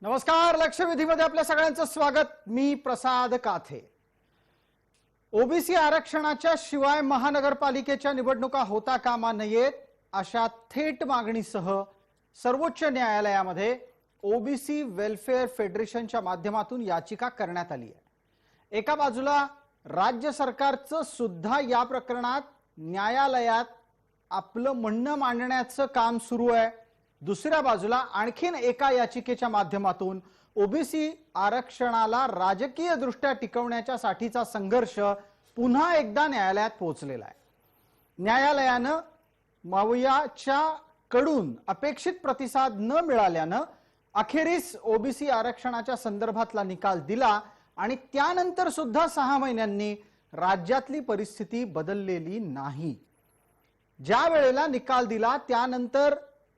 नमस्कार. लक्षवेधीमध्ये आपल्या सगळ्यांचं स्वागत. मी प्रसाद काथे. ओबीसी आरक्षणाच्या शिवाय महानगरपालिकेच्या निवडणुका होता कामा नयेत अशा थेट मागणीसह सर्वोच्च न्यायालयामध्ये ओबीसी वेलफेअर फेडरेशनच्या माध्यमातून याचिका करण्यात आली आहे. एका बाजूला राज्य सरकारचं सुद्धा या प्रकरणात न्यायालयात आपलं म्हणणं मांडण्याचं काम सुरू आहे. दुसऱ्या बाजूला आणखीन एका याचिकेच्या माध्यमातून ओबीसी आरक्षणाला राजकीय दृष्ट्या टिकवण्याच्या साठीचा संघर्ष पुन्हा एकदा न्यायालयात पोहोचलेला आहे. न्यायालयानं मवियाच्या कडून अपेक्षित प्रतिसाद न मिळाल्यानं अखेरीस ओबीसी आरक्षणाच्या संदर्भातला निकाल दिला आणि त्यानंतर सुद्धा 6 महिन्यांनी राज्यातली परिस्थिती बदललेली नाही. ज्या वेळेला निकाल दिला त्यानंतर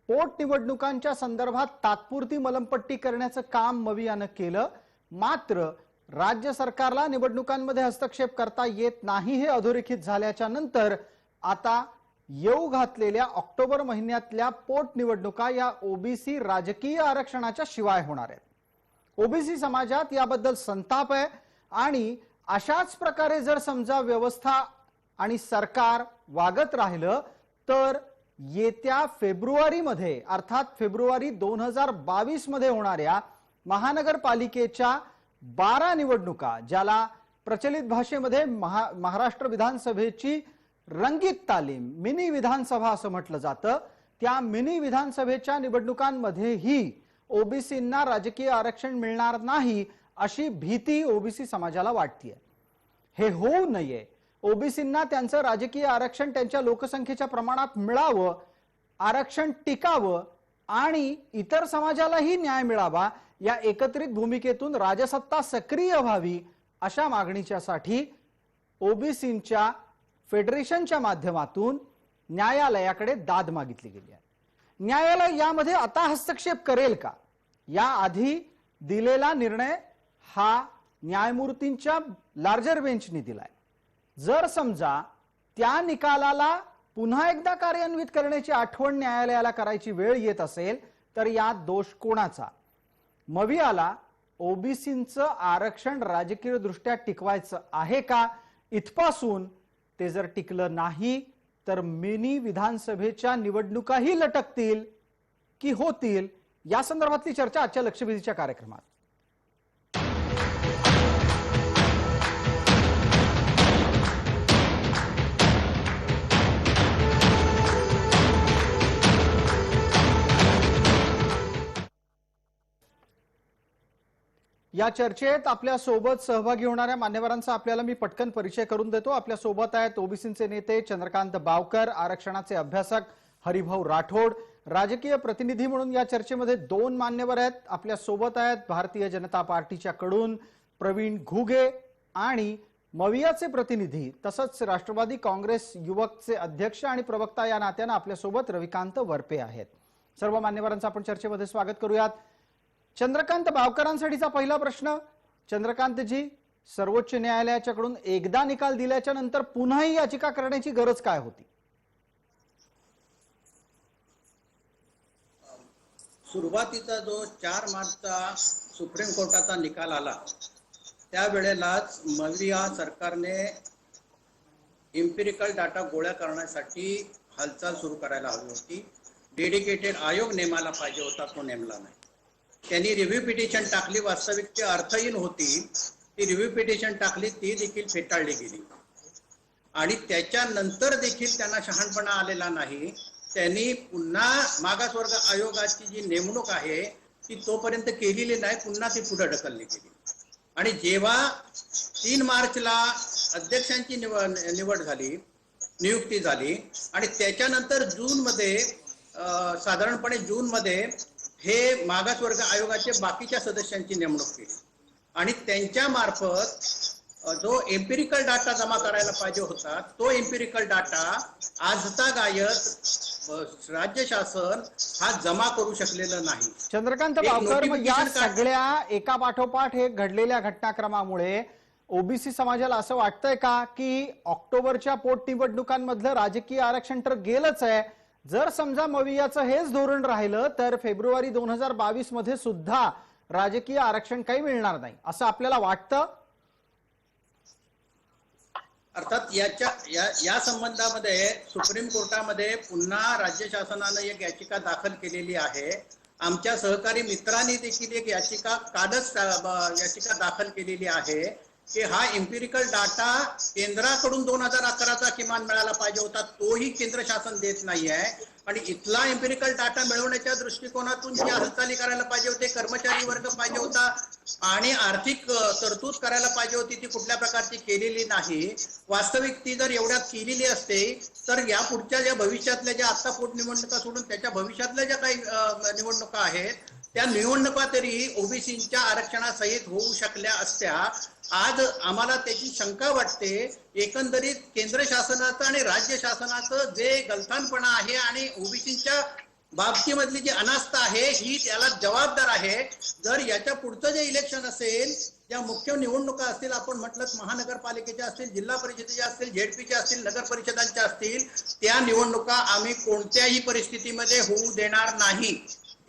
पोटनिवडणुकांच्या संदर्भात तात्पुरती मलमपट्टी करण्याचं काम मवियानं केलं. मात्र राज्य सरकारला निवडणुकांमध्ये हस्तक्षेप करता येत नाही हे अधोरेखित झाल्याच्या नंतर आता येऊ घातलेल्या ऑक्टोबर महिन्यातल्या पोटनिवडणुका या ओबीसी राजकीय आरक्षणाच्या शिवाय होणार आहेत. ओबीसी समाजात याबद्दल संताप आहे आणि अशाच प्रकारे जर समजा व्यवस्था आणि सरकार वागत राहिलं तर येत्या फेब्रुवारीमध्ये अर्थात फेब्रुवारी 2022 मध्ये होणाऱ्या महानगरपालिकेच्या 12 निवडणुका, ज्याला प्रचलित भाषेमध्ये महाराष्ट्र विधानसभेची रंगीत तालीम मिनी विधानसभा असं म्हटलं जातं, त्या मिनी विधानसभेच्या निवडणुकांमध्येही ओबीसींना राजकीय आरक्षण मिळणार नाही अशी भीती ओबीसी समाजाला वाटतेय. हे होऊ नये, ओबीसींना त्यांचं राजकीय आरक्षण त्यांच्या लोकसंख्येच्या प्रमाणात मिळावं, आरक्षण टिकावं आणि इतर समाजालाही न्याय मिळावा, या एकत्रित भूमिकेतून राजसत्ता सक्रिय व्हावी अशा मागणीच्यासाठी ओबीसींच्या फेडरेशनच्या माध्यमातून न्यायालयाकडे दाद मागितली गेली आहे. न्यायालय यामध्ये आता हस्तक्षेप करेल का? याआधी दिलेला निर्णय हा न्यायमूर्तींच्या लार्जर बेंचने दिलाय. जर समजा त्या निकालाला पुन्हा एकदा कार्यान्वित करण्याची आठवण न्यायालयाला करायची वेळ येत असेल तर यात दोष कोणाचा? मवियाला ओबीसींचं आरक्षण राजकीय दृष्ट्या टिकवायचं आहे का? इथपासून ते जर टिकलं नाही तर मिनी विधानसभेच्या निवडणुकाही लटकतील की होतील, या संदर्भातली चर्चा आजच्या लक्षवेधीच्या कार्यक्रमात. या चर्चेत आपल्या सोबत सहभागी होणाऱ्या मान्यवरांचा आपल्याला मी पटकन परिचय करून देतो. आपल्या सोबत आहेत ओबीसीचे नेते चंद्रकांत बावकर, आरक्षणाचे अभ्यासक हरिभाऊ राठोड, राजकीय प्रतिनिधी म्हणून या चर्चेमध्ये 2 मान्यवर आहेत. आपल्या सोबत आहेत भारतीय जनता पार्टीच्या कडून प्रवीण घुगे आणि मवियाचे प्रतिनिधी तसंच राष्ट्रवादी काँग्रेस युवकचे अध्यक्ष आणि प्रवक्ता या नात्यानं आपल्या सोबत रविकांत वरपे आहेत. सर्व मान्यवरांचं आपण चर्चेमध्ये स्वागत करूयात. चंद्रकांत बावकरांसाठीचा पहिला प्रश्न. चंद्रकांतजी, सर्वोच्च न्यायालयाच्याकडून एकदा निकाल दिल्याच्या नंतर पुन्हाही याचिका करण्याची गरज काय होती? सुरुवातीचा जो 4 मार्चचा सुप्रीम कोर्टाचा निकाल आला त्यावेळेलाच मविया सरकारने एम्पिरिकल डाटा गोळा करण्यासाठी हालचाल सुरू करायला हवी होती. डेडिकेटेड आयोग नेमायला पाहिजे होता, तो नेमला नाही. त्यांनी रिव्ह्यू पिटिशन टाकली, वास्तविक अर्थहीन होती. ती रिव्ह्यू पिटिशन टाकली, ती देखील फेटाळली गेली आणि त्याच्यानंतर देखील त्यांना शहाणपणा आलेला नाही. त्यांनी पुन्हा मागासवर्ग आयोगाची जी नेमणूक आहे ती तोपर्यंत केलेली नाही, पुन्हा ती पुढे ढकलली गेली. आणि जेव्हा 3 मार्चला अध्यक्षांची निवड झाली, नियुक्ती झाली आणि त्याच्यानंतर जूनमध्ये साधारणपणे जूनमध्ये हे मागासवर्ग आयोगाचे बाकीच्या सदस्यांची नेमणूक केली आणि त्यांच्या मार्फत जो एम्पिरिकल डाटा जमा करायला पाहिजे होता तो एम्पिरिकल डाटा आजता गायत राज्य शासन हा जमा करू शकलेलं नाही. चंद्रकांत बावकर, या सगळ्या एका पाठोपाठ हे घडलेल्या घटनाक्रमामुळे ओबीसी समाजाला असं वाटतंय का की ऑक्टोबरच्या पोटनिवडणुकांमधलं राजकीय आरक्षण तर गेलंच आहे, जर समजा मवियाचं हेच धोरण राहिलं तर फेब्रुवारी 2022 मध्ये सुद्धा राजकीय आरक्षण काही मिळणार नाही असं आपल्याला वाटतं? अर्थात या संबंधामध्ये सुप्रीम कोर्टामध्ये पुन्हा राज्य शासनानं एक याचिका दाखल केलेली आहे. आमच्या सहकारी मित्रांनी देखील एक याचिका कालच याचिका दाखल केलेली आहे की हा एम्पिरिकल डाटा केंद्राकडून 2011चा किमान मिळाला पाहिजे होता, तोही केंद्र शासन देत नाही आहे. आणि इथला एम्पिरिकल डाटा मिळवण्याच्या दृष्टिकोनातून जी हालचाली करायला पाहिजे होते, कर्मचारी वर्ग पाहिजे होता आणि आर्थिक तरतूद करायला पाहिजे होती, ती कुठल्या प्रकारची केलेली नाही. वास्तविक ती जर एवढ्यात केलेली असते तर या पुढच्या ज्या भविष्यातल्या ज्या आता पोटनिवडणुका सोडून त्याच्या भविष्यातल्या ज्या काही निवडणुका आहेत त्या निवडणुका तरी ओबीसीच्या आरक्षणासहित होऊ शकल्या असत्या. आज आम्हाला त्याची शंका वाटते. एकंदरीत केंद्र शासनाचं आणि राज्य शासनाचं जे गलथानपणा आहे आणि ओबीसीच्या बाबतीमधली जी अनास्था आहे ही त्याला जबाबदार आहे. जर याच्या पुढचं जे इलेक्शन असेल, ज्या मुख्य निवडणुका असतील, आपण म्हटलं महानगरपालिकेच्या असतील, जिल्हा परिषदेच्या असतील, झेडपीच्या असतील, नगर परिषदांच्या असतील, त्या निवडणुका आम्ही कोणत्याही परिस्थितीमध्ये होऊ देणार नाही,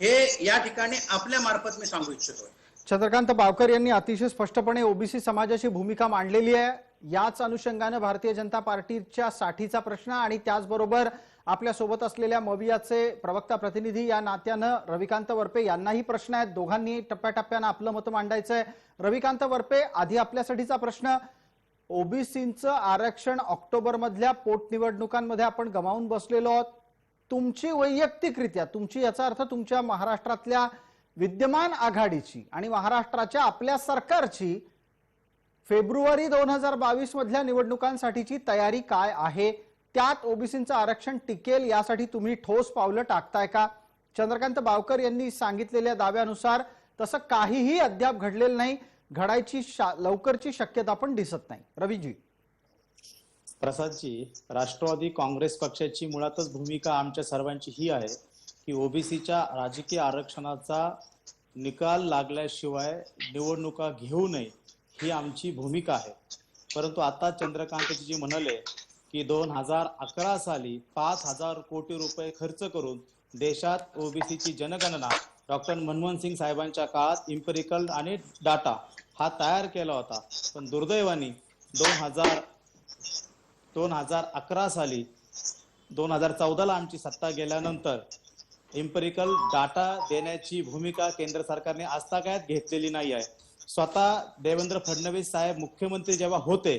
हे या ठिकाणी आपल्या मार्फत मी सांगू इच्छितो. चंद्रकांत बावकर यांनी अतिशय स्पष्टपणे ओबीसी समाजाची भूमिका मांडलेली आहे. याच अनुषंगाने भारतीय जनता पार्टीच्या साठीचा प्रश्न आणि त्याचबरोबर आपल्या सोबत असलेल्या मवियाचे प्रवक्ता प्रतिनिधी या नात्यानं रविकांत वरपे यांनाही प्रश्न आहेत. दोघांनी टप्प्याटप्प्यानं आपलं मत मांडायचंय. रविकांत वरपे, आधी आपल्यासाठीचा प्रश्न, ओबीसीचं आरक्षण ऑक्टोबर मधल्या पोटनिवडणुकांमध्ये आपण गमावून बसलेलो आहोत. तुमची वैयक्तिकरित्या, तुमची याचा अर्थ तुमच्या महाराष्ट्रातल्या विद्यमान आघाडीची आणि महाराष्ट्राच्या आपल्या सरकारची फेब्रुवारी 2022 मधल्या निवडणुकांसाठीची तयारी काय आहे? त्यात ओबीसीचं आरक्षण टिकेल यासाठी तुम्ही ठोस पावलं टाकताय का? चंद्रकांत बावकर यांनी सांगितलेल्या दाव्यानुसार तसं काहीही अद्याप घडलेलं नाही, घडायची लवकरची शक्यता पण दिसत नाही. रवीजी. प्रसादजी, राष्ट्रवादी काँग्रेस पक्षाची मुळातच भूमिका आमच्या सर्वांची ही आहे की ओबीसीच्या राजकीय आरक्षणाचा निकाल लागल्याशिवाय निवडणुका घेऊ नये, ही आमची भूमिका आहे. परंतु आता चंद्रकांतजी जी म्हणाले की 2011 साली 5,000 कोटी रुपये खर्च करून देशात ओबीसीची जनगणना डॉक्टर मनमोहन सिंग साहेबांच्या काळात इम्पेरिकल आणि डाटा हा तयार केला होता. पण दुर्दैवाने 2011 साली 2014ला आमची सत्ता गेल्यानंतर इम्पेरिकल डाटा देण्याची भूमिका केंद्र सरकारने आजतागायत घेतलेली नाही आहे. स्वतः देवेंद्र फडणवीस साहेब मुख्यमंत्री जेव्हा होते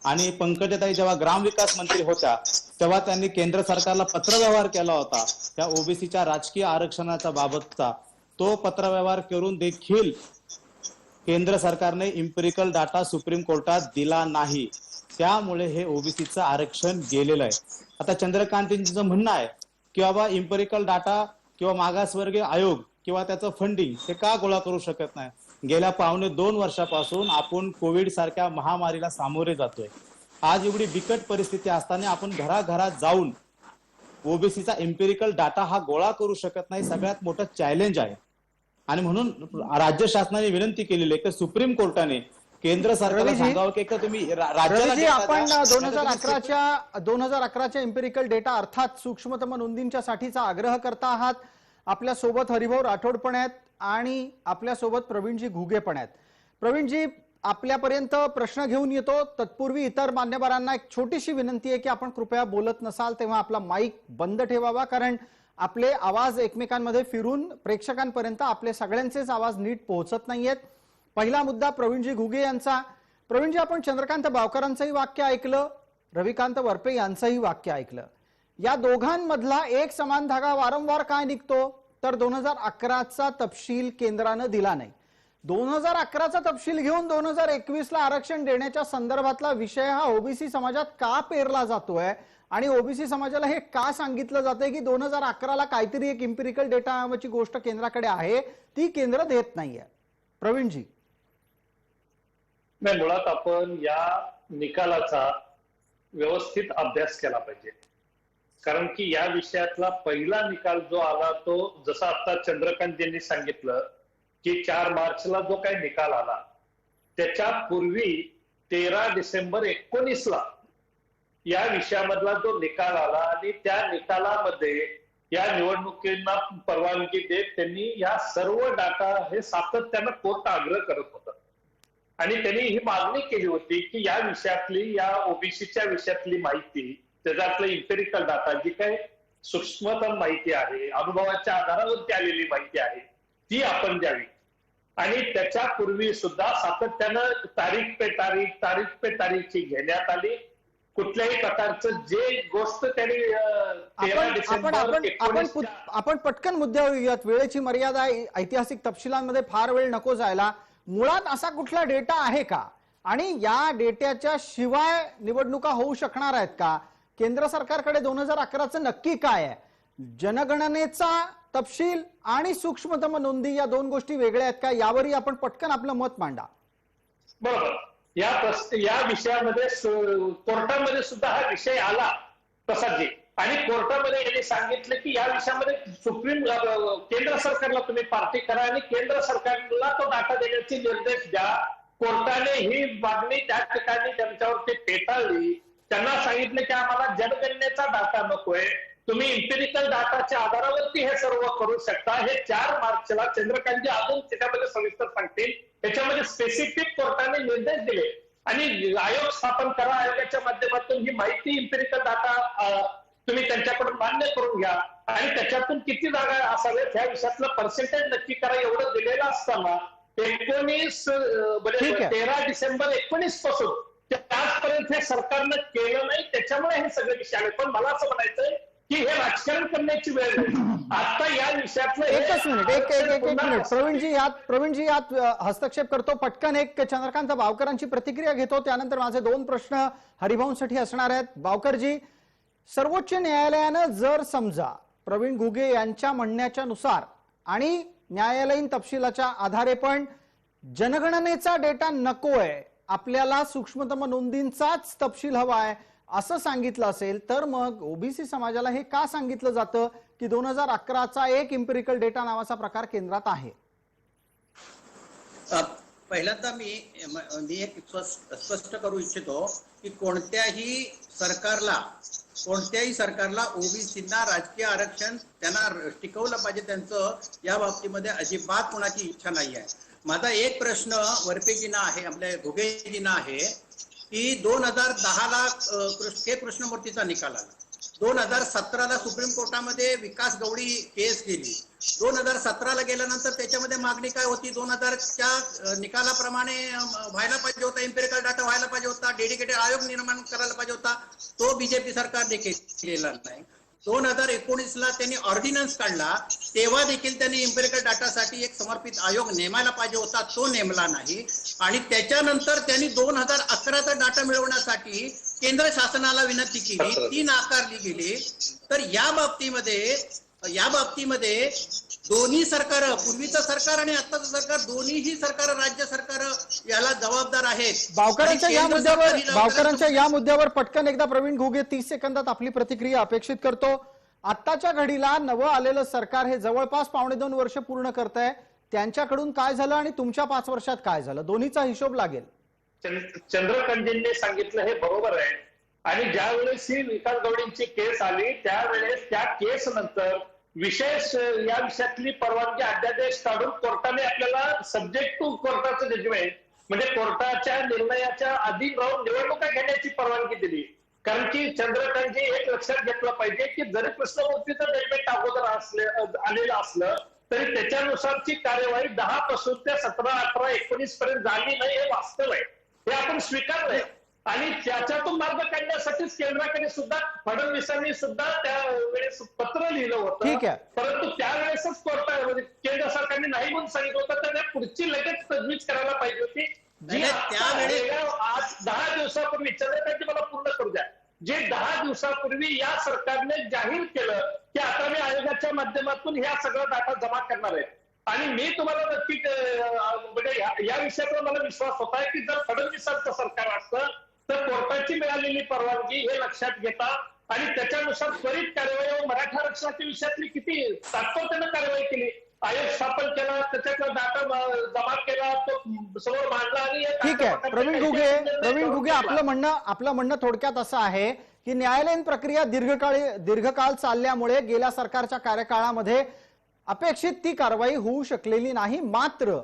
आणि पंकजाताई जेव्हा ग्रामविकास मंत्री होत्या तेव्हा त्यांनी केंद्र सरकारला पत्रव्यवहार केला होता त्या ओबीसीच्या राजकीय आरक्षणाच्या बाबतचा. तो पत्रव्यवहार करून देखील केंद्र सरकारने इम्पेरिकल डाटा सुप्रीम कोर्टात दिला नाही. त्यामुळे हे ओबीसीचं आरक्षण गेलेलं आहे. आता चंद्रकांतजींचं म्हणणं आहे की बाबा इम्पेरिकल डाटा किंवा मागासवर्गीय आयोग किंवा त्याचं फंडिंग हे का गोळा करू शकत नाही? गेल्या 2.5 वर्षापासून आपण कोविड सारख्या महामारीला सामोरे जातोय. आज एवढी बिकट परिस्थिती असताना आपण घराघरात जाऊन ओबीसीचा इम्पेरिकल डाटा हा गोळा करू शकत नाही, सगळ्यात मोठं चॅलेंज आहे. आणि म्हणून राज्य शासनाने विनंती केलेली आहे की सुप्रीम कोर्टाने केंद्र सरकारला सांगावं की तुम्ही राज्याला आपण 2011च्या इम्पेरिकल डेटा अर्थात सूक्ष्मतम नोंदींच्या साठीचा आग्रह करता आहात. आपल्या सोबत हरिभाऊ राठोड पण आहेत आणि आपल्या सोबत प्रवीणजी घुगे पण आहेत. प्रवीणजी, आपल्यापर्यंत प्रश्न घेऊन येतो. तत्पूर्वी इतर मान्यवरांना एक छोटीशी विनंती आहे की आपण कृपया बोलत नसाल तेव्हा आपला माईक बंद ठेवावा, कारण आपले आवाज एकमेकांमध्ये फिरून प्रेक्षकांपर्यंत आपले सगळ्यांचेच आवाज नीट पोहोचत नाहीयेत. पहिला मुद्दा प्रवीणजी घुगे यांचा. प्रवीणजी, आपण चंद्रकांत बावकरांचंही वाक्य ऐकलं, रविकांत वरपे यांचंही वाक्य ऐकलं. या दोघांमधला एक समान धागा वारंवार काय निघतो तर 2011चा तपशील केंद्रानं दिला नाही. 2011चा तपशील घेऊन 2021ला आरक्षण देण्याच्या संदर्भातला विषय हा ओबीसी समाजात का पेरला जातोय आणि ओबीसी समाजाला हे का सांगितलं जातंय की 2011ला काहीतरी एक इम्पेरिकल डेटा नावाची गोष्ट केंद्राकडे आहे, ती केंद्र देत नाहीये? प्रवीणजी. नाही, मुळात आपण या निकालाचा व्यवस्थित अभ्यास केला पाहिजे. कारण की या विषयातला पहिला निकाल जो आला तो जसा आता चंद्रकांत यांनी सांगितलं की 4 मार्चला जो काही निकाल आला त्याच्या पूर्वी 13 डिसेंबर 19ला या विषयामधला जो निकाल आला आणि त्या निकालामध्ये या निवडणुकींना परवानगी देत त्यांनी या सर्व डाटा हे सातत्यानं कोर्ट आग्रह करत होतं आणि त्यांनी ही मागणी केली होती की या विषयातली, या ओबीसीच्या विषयातली माहिती, त्याच्यातलं इम्पेरिकल डाटा, जी काही सूक्ष्मतम माहिती आहे, अनुभवाच्या आधारावरती आलेली माहिती आहे, ती आपण द्यावी. आणि त्याच्यापूर्वी सुद्धा सातत्यानं तारीख पे तारीखची घेण्यात आली. कुठल्याही प्रकारचं जे गोष्ट त्यांनी 13 डिसेंबर आपण पटकन मुद्द्यावर येऊयात. वेळेची मर्यादा आहे. ऐतिहासिक तपशिलांमध्ये फार वेळ नको जायला. मुळात असा कुठला डेटा आहे का आणि या डेटाच्या शिवाय निवडणुका होऊ शकणार आहेत का? केंद्र सरकारकडे 2011चं नक्की काय आहे? जनगणनेचा तपशील आणि सूक्ष्मतम नोंदी या दोन गोष्टी वेगळ्या आहेत का? यावरही आपण पटकन आपलं मत मांडा. बरोबर. या विषयामध्ये कोर्टामध्ये सुद्धा हा विषय आला प्रसादजी, आणि कोर्टामध्ये यांनी सांगितलं की या विषयामध्ये केंद्र सरकारला तुम्ही पार्टी करा आणि केंद्र सरकारला तो डाटा देण्याचे निर्देश द्या. कोर्टाने ही मागणी त्या ठिकाणी त्यांच्यावरती फेटाळली. त्यांना सांगितलं की आम्हाला जनगणनेचा डाटा नकोय, तुम्ही इम्पेरिकल डाटाच्या आधारावरती हे सर्व करू शकता. हे 4 मार्चला चंद्रकांतजी अजून त्याच्यामध्ये सविस्तर सांगतील. त्याच्यामध्ये स्पेसिफिक कोर्टाने निर्देश दिले आणि आयोग स्थापन करा. आयोगाच्या माध्यमातून ही माहिती, इम्पेरिकल डाटा तुम्ही त्यांच्याकडून मान्य करून घ्या आणि त्याच्यातून किती जागा असाव्यात ह्या विषयातलं पर्सेंटेज नक्की करा. एवढं दिलेलं असताना 13 डिसेंबर 19 पासून त्याचपर्यंत हे सरकारनं केलं नाही. त्याच्यामुळे हे सगळे विषय आले. पण मला असं म्हणायचंय की हे राजकारण करण्याची वेळ नाही. आता या विषयातलं एकच मिनिट, एक मिनिट. प्रवीणजी यात हस्तक्षेप करतो. पटकन एक चंद्रकांत बावकरांची प्रतिक्रिया घेतो. त्यानंतर माझे 2 प्रश्न हरिभाऊंसाठी असणार आहेत. बावकरजी, सर्वोच्च न्यायालयानं जर समजा प्रवीण घुगे यांच्या म्हणण्याच्या नुसार आणि न्यायालयीन तपशिलाच्या आधारे पण जनगणनेचा डेटा नकोय, आपल्याला सूक्ष्मतम नोंदींचाच तपशील हवाय असं सांगितलं असेल, तर मग ओबीसी समाजाला हे का सांगितलं जातं की 2011चा एक इम्पेरिकल डेटा नावाचा प्रकार केंद्रात आहे? पहिल्यांदा मी एक स्पष्ट करू इच्छितो की कोणत्याही सरकारला ओबीसींना राजकीय आरक्षण त्यांना टिकवलं पाहिजे, त्यांचं या बाबतीमध्ये अजिबात कोणाची इच्छा नाही आहे. माझा एक प्रश्न वरपेजींना आहे, आपल्या घुगेजींना आहे की 2010ला कृष्णमूर्तीचा निकाल आला. 2017ला सुप्रीम कोर्टामध्ये विकास गौडी केस गेली. 2017ला गेल्यानंतर त्याच्यामध्ये मागणी काय होती? 2000च्या निकालाप्रमाणे व्हायला पाहिजे होता, इम्पेरिकल डाटा व्हायला पाहिजे होता, डेडिकेटेड आयोग निर्माण करायला पाहिजे होता. तो बीजेपी सरकारने केलेला नाही. 2019ला त्यांनी ऑर्डिनन्स काढला, तेव्हा देखील त्यांनी इम्पेरिकल डाटासाठी एक समर्पित आयोग नेमायला पाहिजे होता, तो नेमला नाही. आणि त्याच्यानंतर त्यांनी 2011चा डाटा मिळवण्यासाठी केंद्र शासनाला विनंती केली, ती नाकारली गेली. तर या बाबतीमध्ये दोन्ही सरकार, पूर्वीचं सरकार आणि आताचं सरकार, दोन्हीही सरकार, राज्य सरकार याला जबाबदार आहेत. बावकरांच्या या मुद्द्यावर पटकन एकदा प्रवीण घुगे 30 सेकंदात आपली प्रतिक्रिया अपेक्षित करतो. आत्ताच्या घडीला नवं आलेलं सरकार हे जवळपास 2.5 वर्ष पूर्ण करतंय. त्यांच्याकडून काय झालं आणि तुमच्या 5 वर्षात काय झालं, दोन्हीचा हिशोब लागेल. चंद्रकांतजींनी सांगितलं हे बरोबर आहे. आणि ज्यावेळेस ही विकास गौडींची केस आली त्यावेळेस त्या केस नंतर विशेष या विषयातली परवानगी अध्यादेश काढून कोर्टाने आपल्याला सब्जेक्ट टू कोर्टाचं जजमेंट, म्हणजे कोर्टाच्या निर्णयाच्या अधीन राहून निवडणुका घेण्याची परवानगी दिली. कारण की चंद्रकांतजी एक लक्षात घेतलं पाहिजे की जरी कृष्णमूर्तीचं जजमेंट अगोदर आलेलं असलं तरी त्याच्यानुसारची कार्यवाही 10 पासून ते 17, 18, 19 पर्यंत झाली नाही, हे वास्तव आहे. हे आपण स्वीकारलंय. आणि त्याच्यातून मार्ग काढण्यासाठीच केंद्राकडे सुद्धा फडणवीसांनी सुद्धा त्यावेळेस पत्र लिहिलं होतं. परंतु त्यावेळेसच कोर्टामध्ये केंद्र सरकारने नाही म्हणून सांगितलं होतं, तर त्या पुढची लगेच तजवीज करायला पाहिजे होती. जी आज 10 दिवसापूर्वी, चंद्रकांतजी मला पूर्ण करू द्या, जे 10 दिवसापूर्वी या सरकारने जाहीर केलं की आता मी आयोगाच्या माध्यमातून ह्या सगळा डाटा जमा करणार आहे. आणि मी तुम्हाला नक्की म्हणजे या विषयावर मला विश्वास होता की जर फडणवीसांचं सरकार असतं तर कोर्टाची मिळालेली परवानगी हे लक्षात घेता आणि त्याच्यानुसार त्वरित कार्यवाही, मराठा आरक्षणाच्या विषयातली किती तात्पर्यानं कार्यवाही केली. आयोग स्थापन केला, त्याच्यातला डाटा जमा केला, तो समोर मांडला आणि या ठीक आहे कागदपत्रांचे प्रवीण काही घुगे निर्णय प्रवीण करून घुगे घेतला. आपलं म्हणणं थोडक्यात असं आहे की न्यायालयीन प्रक्रिया दीर्घकाळ चालल्यामुळे गेल्या सरकारच्या कार्यकाळामध्ये अपेक्षित ती कारवाई होऊ शकलेली नाही, मात्र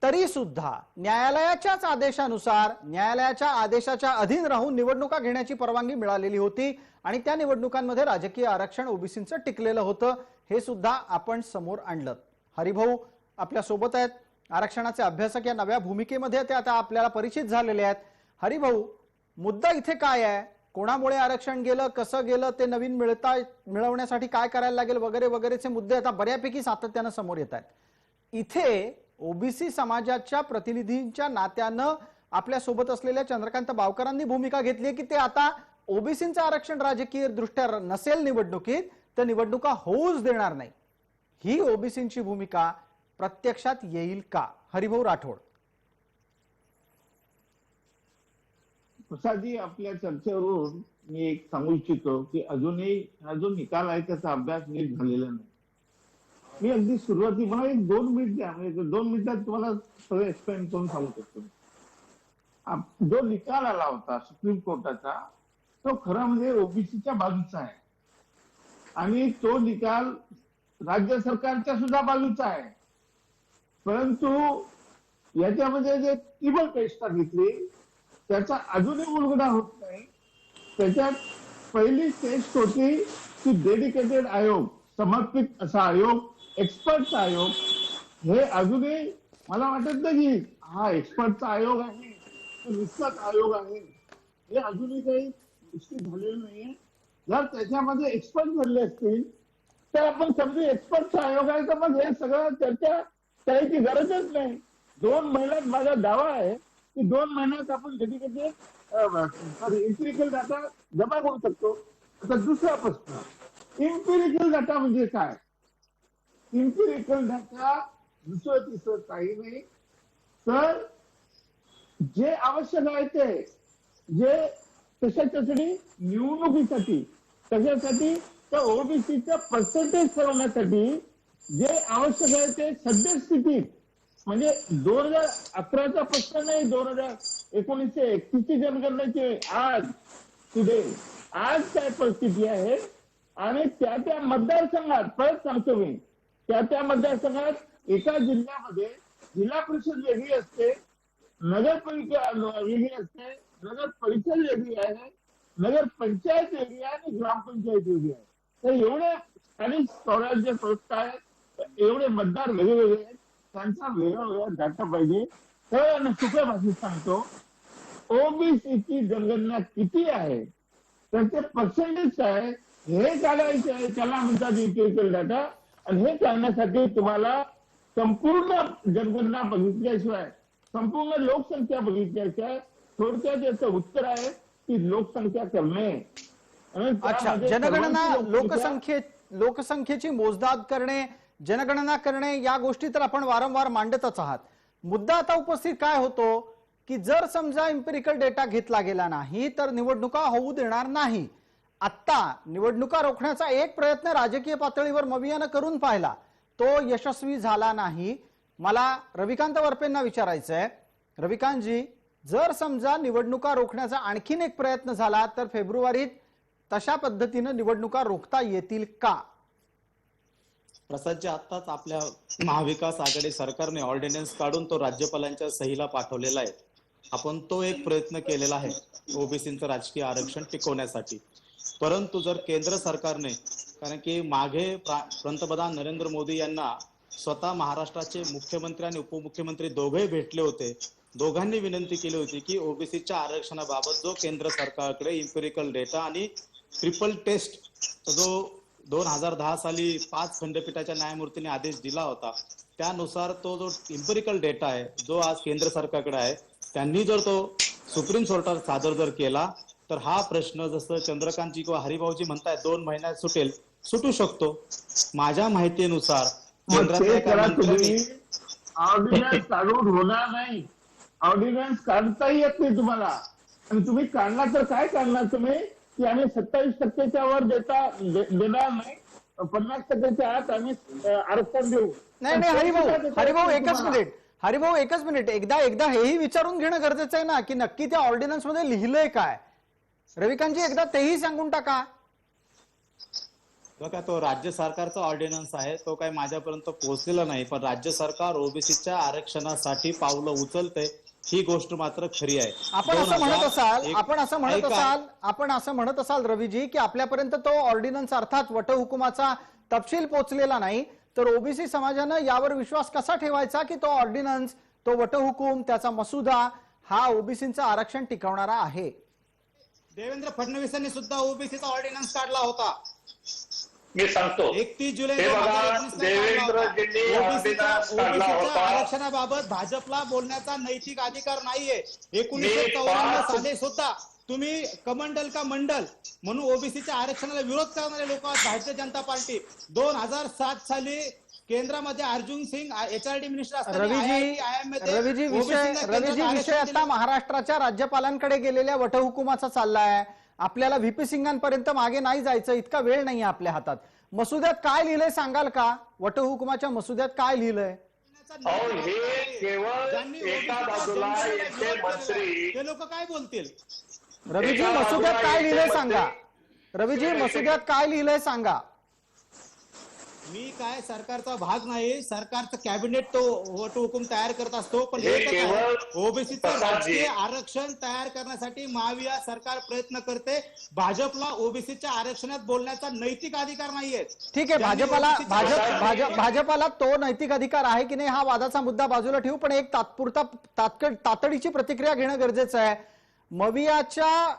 तरी सुद्धा न्यायालयाच्याच आदेशानुसार न्यायालयाच्या आदेशाच्या अधीन राहून निवडणुका घेण्याची परवानगी मिळालेली होती आणि त्या निवडणुकांमध्ये राजकीय आरक्षण ओबीसींचं टिकलेलं होतं, हे सुद्धा आपण समोर आणलं. हरिभाऊ आपल्या सोबत आहेत, आरक्षणाचे अभ्यासक, या नव्या भूमिकेमध्ये ते आता आपल्याला परिचित झालेले आहेत. हरिभाऊ, मुद्दा इथे काय आहे? कोणामुळे आरक्षण गेलं, कसं गेलं, ते नवीन मिळवण्यासाठी काय करायला लागेल वगैरे वगैरेचे मुद्दे आता बऱ्यापैकी सातत्यानं समोर येत आहेत. इथे ओबीसी समाजाच्या प्रतिनिधींच्या नात्यानं आपल्या सोबत असलेल्या चंद्रकांत बावकरांनी भूमिका घेतली की ते आता ओबीसींचं आरक्षण राजकीय दृष्ट्या नसेल निवडणुकीत तर निवडणुका होऊच देणार नाही. ही ओबीसींची भूमिका प्रत्यक्षात येईल का? हरिभाऊ राठोड. प्रसादजी, आपल्या चर्चेवरून मी एक सांगू इच्छितो की अजूनही हा जो निकाल आहे त्याचा अभ्यास नीट झालेला नाही. मी अगदी सुरुवाती मला 1-2 मिनिट द्या, म्हणजे 2 मिनिटात तुम्हाला सगळं एक्सप्लेन करून सांगू शकतो. जो निकाल आला होता सुप्रीम कोर्टाचा तो खरा म्हणजे ओबीसीच्या बाजूचा आहे आणि तो निकाल राज्य सरकारच्या सुद्धा बाजूचा आहे. परंतु याच्यामध्ये जे ट्रिबल टेस्ट घेतली त्याचा अजूनही उलगडा होत नाही. त्याच्यात पहिली टेस्ट होती की डेडिकेटेड आयोग, समर्पित असा आयोग, एक्सपर्टचा आयोग. हे अजूनही मला वाटत नाही की हा एक्सपर्टचा आयोग आहे, नुसताच आयोग आहे, हे अजूनही काही निश्चित झालेलं नाहीये. जर त्याच्यामध्ये एक्सपर्ट भरले असतील तर आपण समजू एक्सपर्टचा आयोग आहे, तर मग हे सगळं चर्चा करायची गरजच नाही. 2 महिन्यात माझा दावा आहे की 2 महिन्यात आपण डेडिकेटेड इम्पिरिकल डाटा जमा करू शकतो. आता दुसरा प्रश्न, इम्पिरिकल डाटा म्हणजे काय? इम्पिरिकल डाटा दुसरं तिसरं काही नाही, तर जे आवश्यक आहे ते, जे कशासाठी, निवडणुकीसाठी, कशासाठी, तर ओबीसीचं पर्सेंटेज ठरवण्यासाठी जे आवश्यक आहे ते सद्यस्थितीत, म्हणजे 2011चा प्रश्न नाही, 1931 ची जनगणनेची आज आज काय परिस्थिती आहे आणि त्या मतदारसंघात, परत सांगतो मी, त्या मतदारसंघात एका जिल्ह्यामध्ये जिल्हा परिषद वेगळी असते, नगरपालिका वेगळी असते, नगर परिषद वेगळी आहे, नगर पंचायत वेगळी आहे आणि ग्रामपंचायत वेगळी आहे. तर एवढे स्थानिक स्वराज्य संस्था आहेत, एवढे मतदार वेगवेगळे आहेत, त्यांचा वेगळा डाटा पाहिजे. तर सुप्या भाषेत सांगतो, ओबीसीची जनगणना किती आहे, त्याचे पर्सेंटेज काय हे काढायचे आहे, त्याला म्हणतात इम्पिरिकल डाटा. आणि हे करण्यासाठी तुम्हाला संपूर्ण जनगणना बघितल्याशिवाय, संपूर्ण लोकसंख्या बघितल्याशिवाय, थोडक्यात याचं उत्तर आहे की लोकसंख्या करणे. अच्छा, जनगणना, लोकसंख्येची मोजदाद करणे, जनगणना करणे, या गोष्टी तर आपण वारंवार मांडतच आहात. मुद्दा आता उपस्थित काय होतो की जर समजा इम्पिरिकल डेटा घेतला गेला नाही तर निवडणुका होऊ देणार नाही. आता निवडणुका रोखण्याचा एक प्रयत्न राजकीय पातळीवर मवियानं करून पाहिला, तो यशस्वी झाला नाही. मला रविकांत वरपेंना विचारायचंय, रविकांतजी, जर समजा निवडणुका रोखण्याचा आणखीन एक प्रयत्न झाला तर फेब्रुवारीत तशा पद्धतीने निवडणुका रोखता येतील का? प्रसादजी, आताच आपल्या महाविकास आघाडी सरकारने ऑर्डिनन्स काढून तो राज्यपालांच्या सहीला पाठवलेला आहे. आपण तो एक प्रयत्न केलेला आहे ओबीसीचं राजकीय आरक्षण टिकवण्यासाठी. परंतु जर केंद्र सरकारने, कारण की मागे पंतप्रधान नरेंद्र मोदी यांना स्वतः महाराष्ट्राचे मुख्यमंत्री आणि उपमुख्यमंत्री दोघेही भेटले होते, दोघांनी विनंती केली होती की ओबीसीच्या आरक्षणाबाबत जो केंद्र सरकारकडे इम्पिरिकल डेटा आणि ट्रिपल टेस्ट जो 2010 साली 5 खंडपीठाच्या न्यायमूर्तींनी आदेश दिला होता, त्यानुसार तो जो इम्पिरिकल डेटा आहे जो आज केंद्र सरकारकडे आहे, त्यांनी जर तो सुप्रीम कोर्टात सादर जर केला तर हा प्रश्न, जसं चंद्रकांतजी किंवा हरिभाऊजी म्हणतायत 2 महिन्यात सुटू शकतो. माझ्या माहितीनुसार ऑर्डिनन्स काढून होणार नाही, ऑर्डिनन्स काढता येत नाही तुम्हाला. आणि तुम्ही काढला तर काय काढणार तुम्ही की आम्ही 27% वर देणार नाही, 50% आत आम्ही आरक्षण देऊ. नाही नाही हरिभाऊ एकच मिनिट एकदा हेही विचारून घेणं गरजेचं आहे ना की नक्की त्या ऑर्डिनन्स मध्ये लिहिलंय काय. रविकांतजी एकदा तेही सांगून टाका. बघा, तो राज्य सरकारचा ऑर्डिनन्स आहे, तो काही माझ्यापर्यंत पोहोचलेला नाही, पण राज्य सरकार ओबीसीच्या आरक्षणासाठी पावलं उचलते ही गोष्ट मात्र खरी आहे. आपण असं म्हणत असाल रवीजी की आपल्यापर्यंत तो ऑर्डिनन्स अर्थात वटहुकुमाचा तपशील पोहोचलेला नाही, तर ओबीसी समाजानं यावर विश्वास कसा ठेवायचा की तो ऑर्डिनन्स, तो वटहुकूम, त्याचा मसुदा हा ओबीसीचं आरक्षण टिकवणारा आहे. देवेंद्र फडणवीसांनी सुद्धा ओबीसीचा ऑर्डिनन्स काढला होता. मी सांगतो 31 जुलै हे बघा, देवेंद्रजींनी ऑर्डिनन्स काढला होता. आरक्षणाबाबत भाजपला बोलण्याचा नैतिक अधिकार नाहीये. 1994 साली सुद्धा तुम्ही कमंडल का मंडल म्हणून ओबीसीच्या आरक्षणाला विरोध करणारे लोक आहेत भारतीय जनता पार्टी. 2007 साली केंद्रामध्ये अर्जुन सिंग HRD मिनिस्टर असताना रवीजी विषय आता महाराष्ट्राच्या राज्यपालांकडे गेलेल्या वटहुकुमाचा चाललाय. आपल्याला व्हीपी सिंगांपर्यंत मागे नाही जायचं, इतका वेळ नाहीये आपल्या हातात. मसुद्यात काय लिहिलंय सांगाल का? वटहुकुमाच्या मसुद्यात काय लिहिलंय? हे केवळ एका बाजूला यांचे मंत्री, ते लोक काय बोलतील? रवीजी मसुद्यात काय लिहिलंय सांगा. रवीजी मसुद्यात काय लिहिलंय सांगा. मी काय सरकारचा भाग नाही, सरकारचं कॅबिनेट तो वटहुकूम तयार करत असतो, पण ओबीसीचं राजकीय आरक्षण तयार करण्यासाठी महाविकास सरकार प्रयत्न करते. भाजपला ओबीसीच्या आरक्षणात बोलण्याचा नैतिक अधिकार नाहीये. ठीक आहे, भाजपाला तो नैतिक अधिकार आहे की नाही हा वादाचा मुद्दा बाजूला ठेवू, पण एक तातडीची प्रतिक्रिया घेणं गरजेचं आहे. मवियाच्या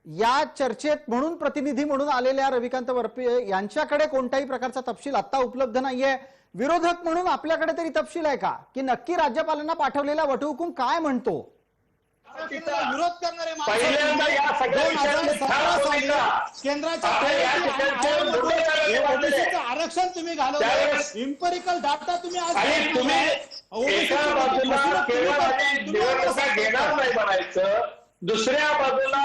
या चर्चेत म्हणून प्रतिनिधी म्हणून आलेल्या रविकांत वरपे यांच्याकडे कोणत्याही प्रकारचा तपशील आता उपलब्ध नाहीये. विरोधक म्हणून आपल्याकडे तरी तपशील आहे का की नक्की राज्यपालांना पाठवलेला वटहुकूम काय म्हणतो? विरोध करणारे केंद्राच्या आरक्षण तुम्ही घालवलं, इम्पेरिकल डाटा तुम्ही आज घेणार नाही म्हणायचं, दुसऱ्या बाजूला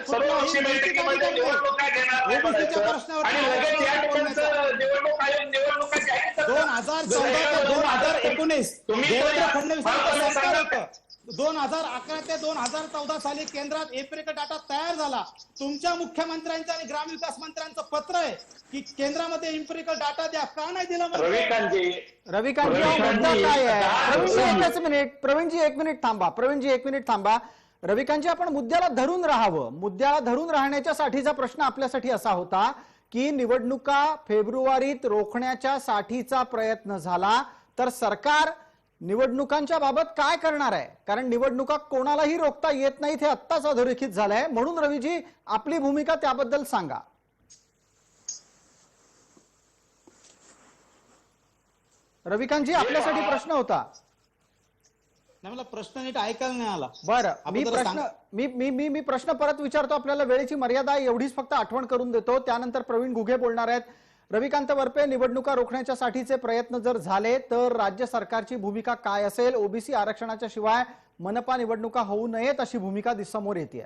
सर्वपक्षीय बैठकीमध्ये निवडणुका घेणार नाही म्हणायचं आणि लगेच या ठिकाणचं निवडणूक आयोग निवडणुका जाहीर करतात. 2014 ते 2019 देवेंद्र फडणवीसांचं सरकार होतं. 2011 ते 2014 साली केंद्रात एम्पिरिकल डाटा तयार झाला. तुमच्या मुख्यमंत्र्यांचं आणि ग्रामविकास मंत्र्यांचं पत्र आहे की केंद्रामध्ये एम्पिरिकल डाटा द्या, का नाही दिला? रविकांतजी मुद्दा काय आहे? प्रवीणजी एक मिनिट थांबा. रविकांतजी आपण मुद्द्याला धरून राहावं. मुद्द्याला धरून राहण्याच्या प्रश्न आपल्यासाठी असा होता की निवडणुका फेब्रुवारीत रोखण्याच्या साठीचा प्रयत्न झाला तर सरकार निवडणुकांच्या बाबत काय करणार आहे? कारण निवडणुका कोणालाही रोखता येत नाहीत हे आत्ताच अधोरेखित झालंय. म्हणून रवीजी आपली भूमिका त्याबद्दल सांगा. रविकांतजी आपल्यासाठी प्रश्न होता. नाही, मला प्रश्न नीट ऐकायला नाही आला. बरं, मी प्रश्न परत विचारतो. आपल्याला वेळेची मर्यादा आहे, एवढीच फक्त आठवण करून देतो. त्यानंतर प्रवीण घुगे बोलणार आहेत. रविकांत वरपे, निवडणुका रोखण्याच्या साठीचे प्रयत्न जर झाले तर राज्य सरकारची भूमिका काय असेल? ओबीसी आरक्षणाच्या शिवाय मनपा निवडणुका होऊ नयेत अशी भूमिका समोर येते.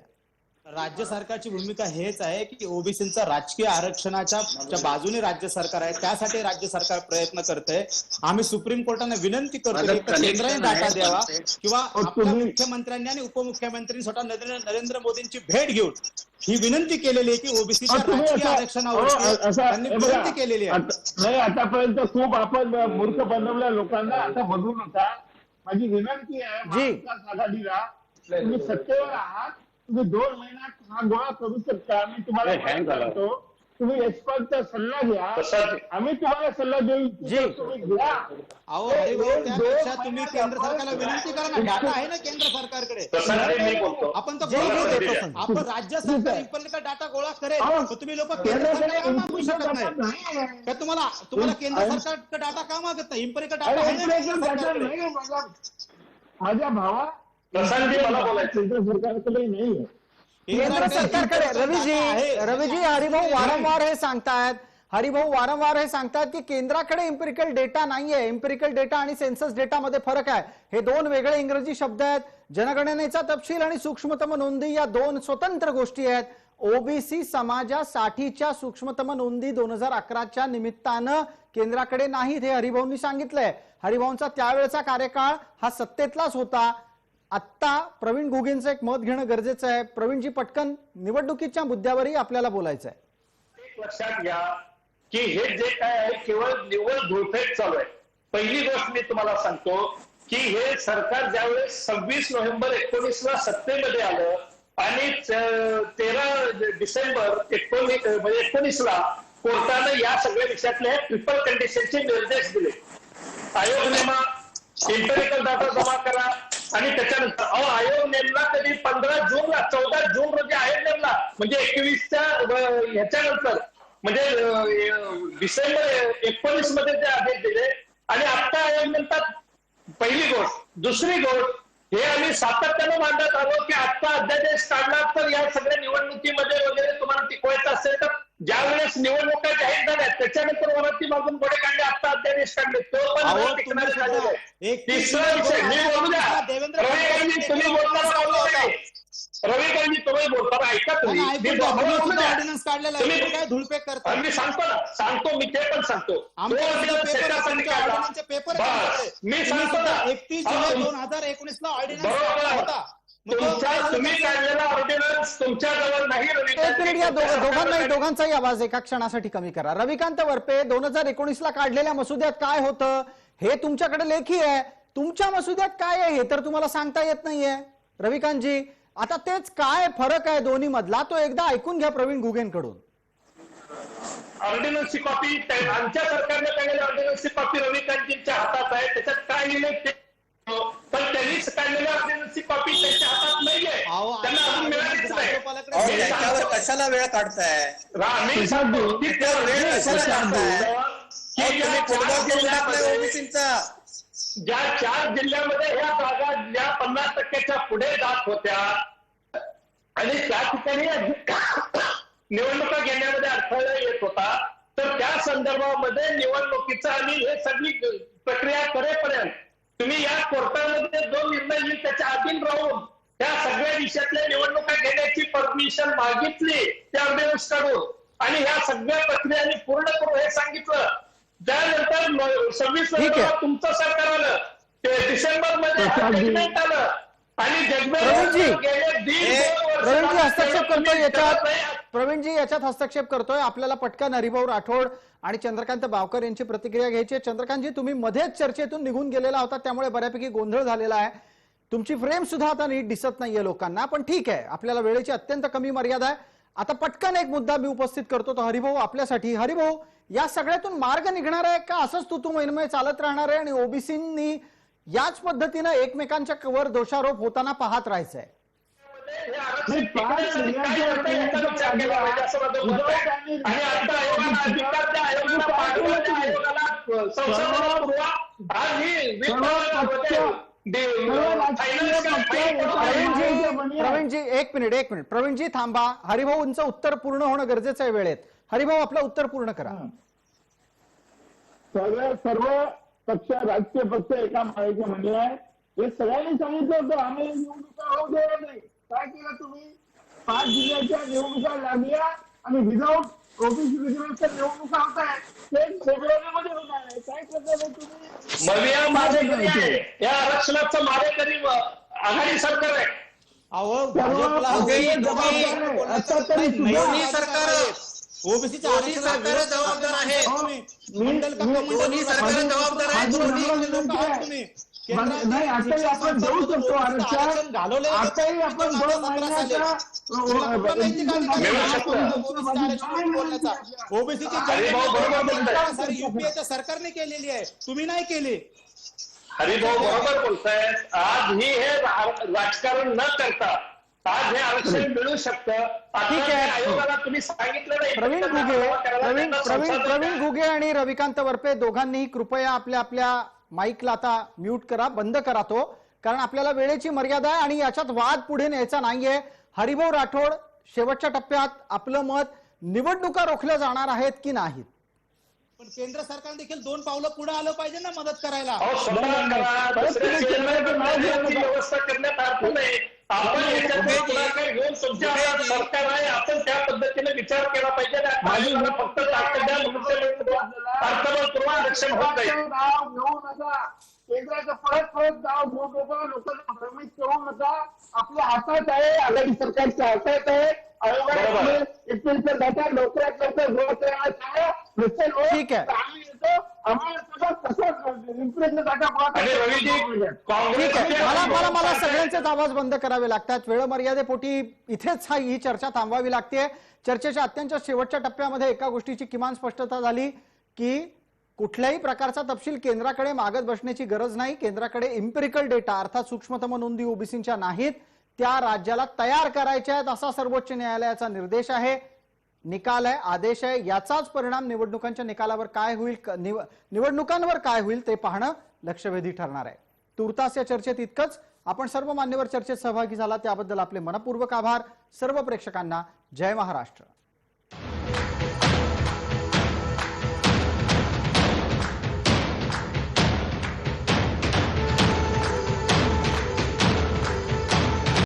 राज्य सरकारची भूमिका हेच आहे की ओबीसींचा राजकीय आरक्षणाच्या बाजूने राज्य सरकार आहे, त्यासाठी राज्य सरकार प्रयत्न करते. आम्ही सुप्रीम कोर्टाने विनंती करतो की केंद्राने डाटा द्यावा किंवा आपल्या मुख्यमंत्र्यांनी आणि उपमुख्यमंत्र्यांनी स्वतः नरेंद्र मोदींची भेट घेऊन ही विनंती केलेली आहे की ओबीसीच्या राजकीय आरक्षणावर त्यांनी विनंती केलेली आहे. नाही, आतापर्यंत खूप आपण मूर्ख बनवल्या लोकांना, आता बघू नका. माझी विनंती आहे महाविकास आघाडीला, तुम्ही सत्तेवर आहात, तुम्ही 2 महिन्यात हा गोळा करू शकता. आम्ही तुम्हाला सांगतो, तुम्ही एक्सपर्टचा सल्ला घ्या, आम्ही तुम्हाला सल्ला देऊ. तुम्ही घ्या. अहो त्यापेक्षा तुम्ही केंद्र सरकारला विनंती करा ना. डाटा आहे ना केंद्र सरकारकडे. आपण आपण राज्य सरकार इम्पेरिकल डाटा गोळा करेल, तुम्ही लोक केंद्र सरकार मागू शकत नाही का? तुम्हाला केंद्र सरकार डाटा का मागत नाही? इम्पेरिकल डाटा आहे ना माझ्या भावा. मला बोलायचं केंद्र सरकारकडे नाही, केंद्र सरकारकडे. रवीजी हरिभाऊ वारंवार हे सांगतात की केंद्राकडे इम्पेरिकल डेटा नाहीये. इम्पेरिकल डेटा आणि सेन्सस डेटा मध्ये फरक आहे. हे 2 वेगळे इंग्रजी शब्द आहेत. जनगणनेचा तपशील आणि सूक्ष्मतम नोंदी या 2 स्वतंत्र गोष्टी आहेत. ओबीसी समाजासाठीच्या सूक्ष्मतम नोंदी 2011च्या निमित्तानं केंद्राकडे नाहीत, हे हरिभाऊंनी सांगितलंय. हरिभाऊंचा त्यावेळेचा कार्यकाळ हा सत्तेतलाच होता. आत्ता प्रवीण घुगेंचं एक मत घेणं गरजेचं आहे. प्रवीणजी, पटकन निवडणुकीच्या मुद्द्यावरही आपल्याला बोलायचं आहे. एक लक्षात घ्या की हे जे काय आहे केवळ निव्वळ धुळफेक चालू आहे. पहिली गोष्ट मी तुम्हाला सांगतो की हे सरकार ज्यावेळेस 26 नोव्हेंबर 19 सत्तेमध्ये आलं आणि 13 डिसेंबर 19 कोर्टानं या सगळ्या विषयातल्या ट्रिपल कंडिशनचे निर्देश दिले. आयोग नेमा, एम्पिरिकल डाटा जमा करा आणि त्याच्यानंतर आयोग नेमला कधी 15 जूनला, 14 जून रोजी आयोग नेमला, म्हणजे 21च्या ह्याच्यानंतर, म्हणजे डिसेंबर 19 मध्ये ते आदेश दिले आणि आता आयोग नेमतात. पहिली गोष्ट. दुसरी गोष्ट, हे आम्ही सातत्यानं मांडत आलो की आता अध्यादेश काढला तर या सगळ्या निवडणुकीमध्ये वगैरे तुम्हाला टिकवायचं असेल तर ज्या वेळेस निवडणुका जाहीर झाल्या त्याच्यानंतर वरती मागून घोडे काढले, आता अध्यादेश काढले, तो पण टिकणार झालेला आहे. तिसरा विषय मी बोलू द्या. रविकांतजी तुम्ही बोलताना रविकांतजी तुम्ही बोलताना ऐका तुम्ही धुळपेक करता. मी सांगतो मी ते पण सांगतो. मी सांगतो 31 जुलै 2019 ऑर्डिनन्स होता. तुम्ही काढलेला ऑर्डिनन्स तुमच्याजवळ नाही. एक मिनिट, या दोघांचाही आवाज एका क्षणासाठी कमी करा. रविकांत वरपे, 2019 काढलेल्या मसुद्यात काय होतं हे तुमच्याकडे लेखी आहे. तुमच्या मसुद्यात काय आहे हे तर तुम्हाला सांगता येत नाहीये. रविकांतजी, आता तेच काय फरक आहे दोन्ही मधला तो एकदा ऐकून घ्या प्रवीण घुगेंकडून. ऑर्डिनन्सची कॉपी आमच्या सरकारने काढलेल्या ऑर्डिनन्सची कॉपी रविकांतजींच्या हातात आहे. त्याच्यात काय लिहिलंय ते पण त्यांनीच काढलेल्या ऑर्डिनन्सची कॉपी त्यांच्या हातात नाहीये. त्यांना अजून मिळालीच नाही. त्याच्यावर कशाला वेळ काढताय? मी सांगतो की त्या वेळ कशाला काढताय? ज्या 4 जिल्ह्यामध्ये ह्या जागा ज्या 50% पुढे जात होत्या आणि त्या ठिकाणी निवडणुका घेण्यामध्ये अडथळा येत होता, तर त्या संदर्भामध्ये निवडणुकीचं आणि हे सगळी प्रक्रिया करेपर्यंत तुम्ही या कोर्टामध्ये जो निर्णय येईल त्याच्या अधीन राहून त्या सगळ्या विषयातल्या निवडणुका घेण्याची परमिशन मागितली त्या ऑर्डिनन्स काढून आणि ह्या सगळ्या प्रक्रियांनी पूर्ण करून हे सांगितलं. त्यानंतर 26 नोव्हेंबर तुमचं सरकार आलं, डिसेंबर मध्ये जजमेंट आलं आणि प्रवीणजी हस्तक्षेप करतोय याच्यात. प्रवीणजी याच्यात हस्तक्षेप करतोय. आपल्याला पटकन हरिभाऊ राठोड आणि चंद्रकांत बावकर यांची प्रतिक्रिया घ्यायची आहे. चंद्रकांतजी, तुम्ही मध्येच चर्चेतून निघून गेलेला होता त्यामुळे बऱ्यापैकी गोंधळ झालेला आहे. तुमची फ्रेम सुद्धा आता नीट दिसत नाहीये लोकांना, पण ठीक आहे, आपल्याला वेळेची अत्यंत कमी मर्यादा आहे. आता पटकन एक मुद्दा मी उपस्थित करतो तो हरिभाऊ आपल्यासाठी. हरिभाऊ, या सगळ्यातून मार्ग निघणार आहे का असंच तू महिनमय चालत राहणार आहे आणि ओबीसींनी याच पद्धतीनं एकमेकांच्या वर दोषारोप होताना पाहत राहायचंय? प्रवीणजी एक मिनिट प्रवीणजी थांबा. हरिभाऊंचं उत्तर पूर्ण होणं गरजेचं आहे वेळेत. हरिभाऊ, आपलं उत्तर पूर्ण करा. सर्व पक्ष, राजकीय पक्ष एका माळेचे म्हणले आहे. हे सगळ्यांनी सांगितलं होतं आम्ही निवडणुका होऊ देणार नाही. काय केलं तुम्ही? 5 जिल्ह्याच्या निवडणुका लागल्या आणि विदाऊट ओबीसी रिझर्वेशन निवडणुका होत आहे. ते फेब्रुवारीमध्ये होणार आहे. काय करता तुम्ही? या आरक्षणाचं मारेकरी आघाडी सरकार आहे. ओबीसीच्या आरक्षणाला जबाबदार आहे. नाही, आताही आपण देऊ शकतो आरक्षण. आताही आपण 2 महिन्याच्या ओबीसीची युपीएच्या सरकारने केलेली आहे, तुम्ही नाही केली. हरिभाऊ बरोबर बोलतायत. आज ही हे राजकारण न करता आज हे आरक्षण मिळू शकतं. ठीक आहे. आयोगाला तुम्ही सांगितलं नाही. प्रवीण घुगे आणि रविकांत वरपे दोघांनीही कृपया आपल्या माईकला आता म्यूट करा, बंद करा तो, कारण आपल्याला वेळेची मर्यादा आहे आणि याच्यात वाद पुढे न्यायचा नाहीये. हरिभाऊ राठोड, शेवटच्या टप्प्यात आपलं मत, निवडणुका रोखल्या जाणार आहेत की नाहीत? पण केंद्र सरकार देखील 2 पावलं पुढे आलं पाहिजे ना मदत करायला. व्यवस्था करण्यात अर्थ नाही. आपण याच्यात उमेदजी- पुढाकार घेऊन तुमच्या हातात उमेदजी- सरकार आहे, आपण त्या पद्धतीने विचार केला पाहिजे. आणि मला फक्त ताकद द्या, मनुष्यबळ अर्थबळ पुरवा, आरक्षण होत जाईल. नाव घेऊ नका, केंद्राचं परत नाव घेऊ नका, लोकांना भ्रमित करू नका. आपल्या हातात आहे, आघाडी सरकारच्या हातात आहे. आयोगाने इथपर्यंत डाटा लवकरात लवकर गोळा करायला सांगा. नुसते लोक ठीक आहे. आम्ही येतो, आम्हाला सगळं कसं इथपर्यंत डाटा गोळा आणि रवीजी, ठीक आहे. काँग्रेसचे मला सगळ्यांचेच आवाज बंद करावे लागतात. वेळ मर्यादेपोटी इथेच ही चर्चा थांबवावी लागते. चर्चेच्या अत्यंत शेवटच्या टप्प्यामध्ये एका गोष्टीची किमान स्पष्टता झाली की कुठल्याही प्रकारचा तपशील केंद्राकडे मागत बसण्याची गरज नाही. केंद्राकडे इम्पेरिकल डेटा अर्थात सूक्ष्मतम नोंदी ओबीसीच्या नाहीत, त्या राज्याला तयार करायच्या आहेत असा सर्वोच्च न्यायालयाचा निर्देश आहे. निकाल आहे, आदेश आहे. याचाच परिणाम निवडणुकांच्या निकालावर काय होईल, निवडणुकांवर काय होईल ते पाहणं लक्षवेधी ठरणार आहे. तुर्तास या चर्चेत इतकंच. आपण सर्व मान्यवर चर्चेत सहभागी झाला त्याबद्दल आपले मनपूर्वक आभार. सर्व प्रेक्षकांना जय महाराष्ट्र.